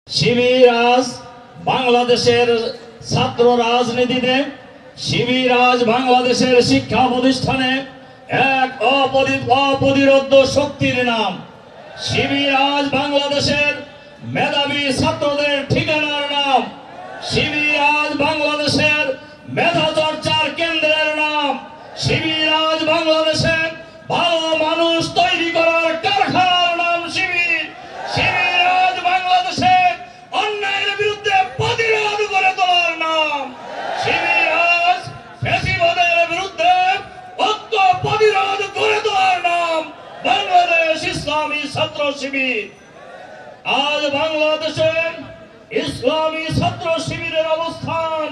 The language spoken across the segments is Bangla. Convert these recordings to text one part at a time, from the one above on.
শিবির আজ বাংলাদেশের ছাত্র রাজনীতিতে, শিবির আজ বাংলাদেশের শিক্ষা প্রতিষ্ঠানে এক অপ্রতিরোধ্য শক্তির নাম। শিবির আজ বাংলাদেশের মেধাবী ছাত্রদের ঠিকানার নাম। শিবির আজ বাংলাদেশের মেধা চর্চার কেন্দ্রের নাম। শিবির আজ বাংলাদেশের ভালো মানুষ তৈরি করার কারখানার নাম। শিবির আজ বাংলাদেশের অন্যায়ের বিরুদ্ধে প্রতিরোধ করে তোলার নাম। শিবির আজ ফ্যাসিবাদের বিরুদ্ধে ঐক্য প্রতিরোধ করে তোলার নাম বাংলাদেশ ইসলামী ছাত্র শিবির। আজ বাংলাদেশে ইসলামী ছাত্র শিবিরের অবস্থান,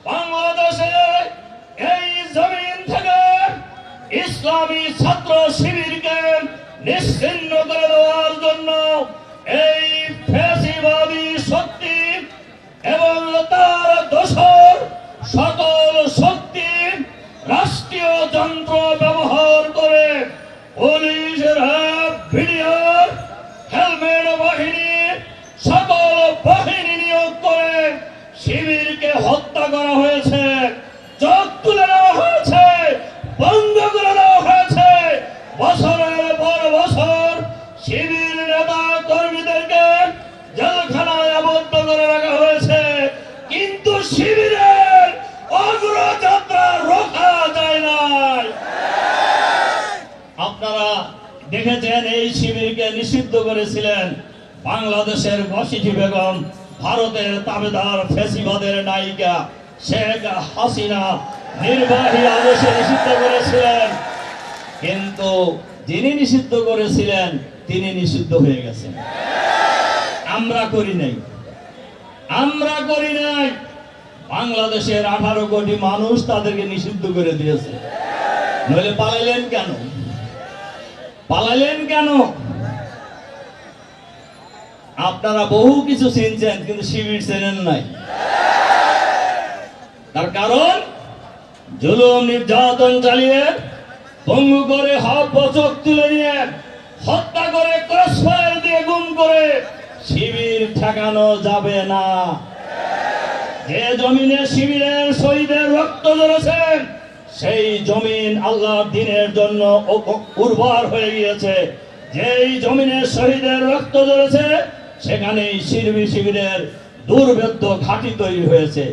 বাংলাদেশে এই জমিন থেকে ইসলামী ছাত্র শিবিরকে নিশ্চিহ্ন করে দেওয়ার জন্য এই ফ্যাসিবাদী শক্তি এবং তার দোসর সকল শক্তি রাষ্ট্রীয় যন্ত্র ব্যবহার করে পুলিশ, র্যাব, বিডিআর, হেলমেট বাহিনী সকল বাহিনী নিয়োগ করে শিবিরকে হত্যা করা হয়েছে, চোখ তুলে নেওয়া হয়েছে, বন্ধ করে দেওয়া হয়েছে। বছরের পর বছর শিবির নেতা কর্মীদেরকে জেলখানায় আবদ্ধ করে রাখা হয়েছে, কিন্তু শিবিরের অগ্রযাত্রা রোখা যায় নাই। আপনারা দেখেছেন এই শিবিরকে নিষিদ্ধ করেছিলেন বাংলাদেশের বসিটি বেগম, ভারতের তাবেদার ফ্যাসিবাদের নায়িকা শেখ হাসিনা নির্বাহী আদেশে নিষিদ্ধ করেছিলেন, কিন্তু যিনি নিষিদ্ধ করেছিলেন তিনি নিষিদ্ধ হয়ে গেছেন। আমরা করি নাই। বাংলাদেশের 18 কোটি মানুষ তাদেরকে নিষিদ্ধ করে দিয়েছে। নইলে পালালেন কেন? আপনারা বহু কিছু চিনছেন, কিন্তু শিবির চেনেন নাই। তার কারণ জুলুম নির্যাতন চালিয়ে, পঙ্গু করে, হাত চোখ তুলে নিয়ে, হত্যা করে, ক্রসফায়ার দিয়ে গুম করে শিবির ঠেকানো যাবে না। যে জমিনে শিবিরের শহীদের রক্ত ঝরেছে, সেই জমিন আল্লাহর দ্বীনের জন্য উর্বর হয়ে গিয়েছে। যেই জমিনে শহীদের রক্ত ঝরেছে, সেখানেই শিবিরের দুর্ভেদ্য ঘাঁটি তৈরি হয়েছে।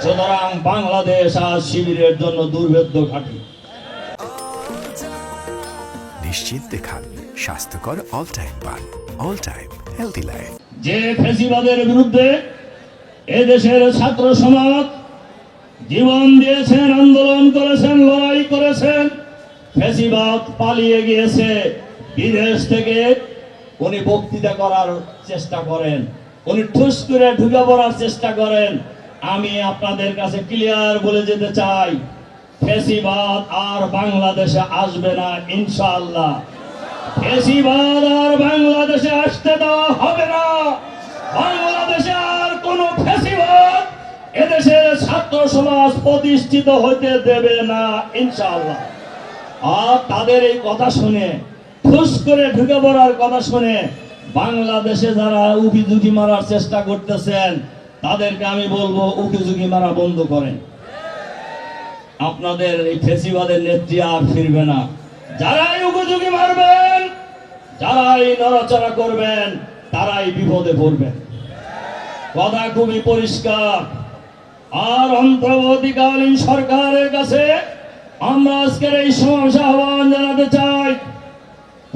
সুতরাং বাংলাদেশ আজ শিবিরের জন্য দুর্ভেদ্য ঘাঁটি। নিশ্চিন্তে খান স্বাস্থ্যকর অল টাইম পান, অল টাইম হেলদি লাইফ। যে ফ্যাসিবাদের বিরুদ্ধে এদেশের ছাত্র সমাজ জীবন দিয়েছেন, আন্দোলন করেছেন, লড়াই করেছেন, ফ্যাসিবাদ পালিয়ে গিয়েছে বিদেশ থেকে। উনি বক্তৃতা করার চেষ্টা করেন, উনি ঠুস করে ঢুকে পড়ার চেষ্টা করেন। আমি আপনাদের কাছে ক্লিয়ার বলে যেতে চাই, ফ্যাসিবাদ আর বাংলাদেশে আসবে না ইনশাআল্লাহ। ফ্যাসিবাদ আর বাংলাদেশে আসতে দেওয়া হবে না। বাংলাদেশে আর কোন ফ্যাসিবাদ এদেশের ছাত্র সমাজ প্রতিষ্ঠিত হতে দেবে না ইনশাআল্লাহ। আর তাদের এই কথা শুনে, ঠুস করে ঢুকে পড়ার কথা শুনে বাংলাদেশে যারা উকিঝুঁকি মারার চেষ্টা করতেছেন, তাদেরকে আমি বলবো উকিঝুঁকি মারা বন্ধ করেন। আপনাদের এই ফ্যাসিবাদের নেত্রী আর ফিরবে না। যারাই উকিঝুঁকি মারবেন, যারাই নড়াচড়া করবেন, তারাই বিপদে পড়বেন। কথা খুবই পরিষ্কার। আর অন্তর্বর্তীকালীন সরকারের কাছে আমরা আজকের এই সমাবেশে আহ্বান জানাতে চাই,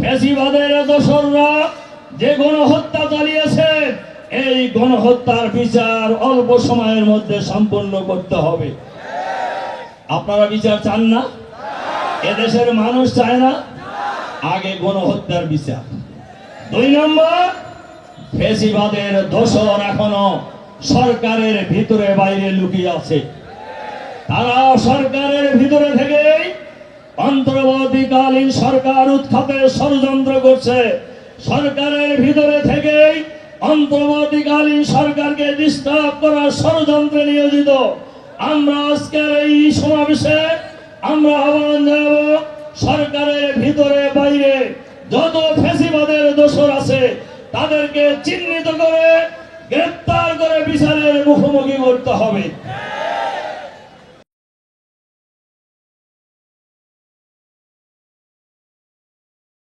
ফ্যাসিবাদের দোসররা যে গণহত্যা চালিয়েছে, এই গণহত্যার বিচার অল্প সময়ের মধ্যে সম্পন্ন করতে হবে। আপনারা বিচার চান না? এদেশের মানুষ চায় না? আগে গণহত্যার বিচার। 2 নম্বর, ফ্যাসিবাদের দোসর এখনো সরকারের ভিতরে বাইরে লুকিয়ে আছে। তারা সরকারের ভিতরে থেকেই অন্তর্বর্তীকালীন সরকার উৎখাতের ষড়যন্ত্র করছে। সরকারের ভিতরে থেকেই অন্তর্বর্তীকালীন সরকারকে ডিস্টার্ব করার ষড়যন্ত্রে নিয়োজিত। আমরা আজকের এই সমাবেশে আমরা আহ্বান জানাবো, সরকারের ভিতরে বাইরে যত ফ্যাসিবাদের দোসর আছে তাদেরকে চিহ্নিত করে গ্রেপ্তার করে বিচারের মুখোমুখি করতে হবে।